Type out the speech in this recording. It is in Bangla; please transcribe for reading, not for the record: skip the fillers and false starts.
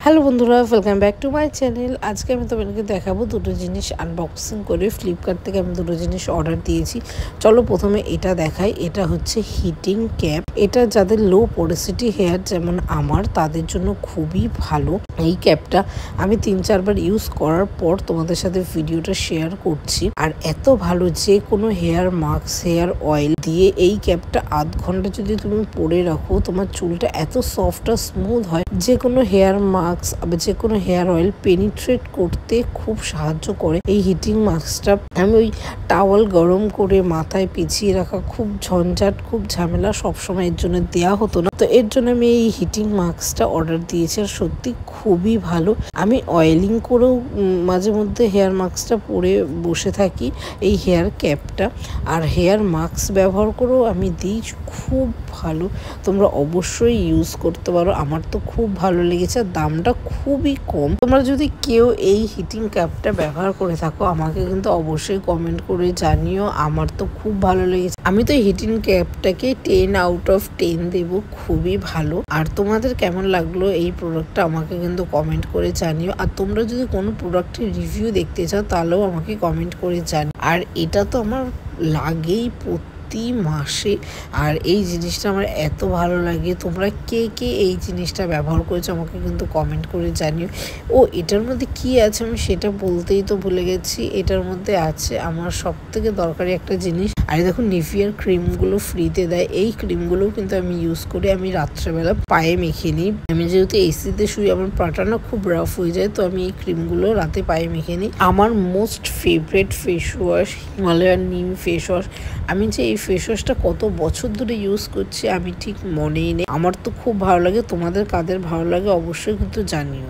হ্যালো বন্ধুরা, welcome back to my channel. আজকে আমি তোমাদেরকে দেখাবো দুটো জিনিস আনবক্সিং করে। ফ্লিপকার্ট থেকে আমি দুটো জিনিস অর্ডার দিয়েছি। চলো প্রথমে এটা দেখাই। এটা হচ্ছে হিটিং ক্যাপ। এটা যাদের লো পোরোসিটি হেয়ার যেমন আমার, তাদের জন্য খুবই ভালো এই ক্যাপটা। আমি 3-4 বার ইউজ করার পর তোমাদের সাথে ভিডিওটা শেয়ার করছি। আর এত ভালো, যে কোনো হেয়ার মাস্ক, হেয়ার অয়েল দিয়ে এই ক্যাপটা আধ ঘন্টা যদি তুমি পরে রাখো, তোমার চুলটা এত সফট আর স্মুথ হয়। যে কোনো হেয়ার মাস্ক বা যে কোনো হেয়ার অয়েল পেনিট্রেট করতে খুব সাহায্য করে এই হিটিং মাস্কটা। আমি ওই টাওয়াল গরম করে মাথায় পেঁচিয়ে রাখা খুব ঝঞ্ঝাট, খুব ঝামেলা সবসময় এর জন্য দেওয়া হতো না। তো এর জন্য আমি এই হিটিং মাস্কটা অর্ডার দিয়েছি। আর সত্যি খুবই ভালো। আমি অয়েলিং করেও মাঝে মধ্যে হেয়ার মাস্কটা পরে বসে থাকি, এই হেয়ার ক্যাপটা। আর হেয়ার মাস্ক ব্যবহার করেও আমি দিই, খুব ভালো। তোমরা অবশ্যই ইউজ করতে পারো। আমার তো খুব ভালো লেগেছে। দামটা খুবই কম। তোমরা যদি কেউ এই হিটিং ক্যাপটা ব্যবহার করে থাকো, আমাকে কিন্তু অবশ্যই কমেন্ট করে জানিও। আমার তো খুব ভালো লেগেছে। আমি তো এই হিটিং ক্যাপটাকে 10 আউট অফ 10 দেব। খুবই ভালো। আর তোমাদের কেমন লাগলো এই প্রোডাক্টটা আমাকে কিন্তু কমেন্ট করে জানিও। আর তোমরা যদি কোনো প্রোডাক্টের রিভিউ দেখতে চাও, তাহলেও আমাকে কমেন্ট করে জানিও। আর এটা তো আমার লাগেই প্রতি মাসে। আর এই জিনিসটা আমার এত ভালো লাগে। তোমরা কে কে এই জিনিসটা ব্যবহার করেছো আমাকে কিন্তু কমেন্ট করে জানিও। ও, এটার মধ্যে কি আছে আমি সেটা বলতেই তো ভুলে গেছি। এটার মধ্যে আছে আমার সব থেকে দরকারি একটা জিনিস। আর দেখো, নিভিয়ার ক্রিমগুলো ফ্রিতে দেয়। এই ক্রিমগুলোও কিন্তু আমি ইউজ করি। আমি রাত্রেবেলা পায়ে মেখে নিই। আমি যেহেতু এসিতে শুই, আমার পাটা না খুব রাফ হয়ে যায়, তো আমি এই ক্রিমগুলো রাতে পায়ে মেখে নিই। আমার most favourite face wash Himalayan নিম ফেস ওয়াশ। আমি যে এই ফেস ওয়াশটা কত বছর ধরে ইউজ করছি আমি ঠিক মনেই নেই। আমার তো খুব ভালো লাগে। তোমাদের কাদের ভালো লাগে অবশ্যই কিন্তু জানিও।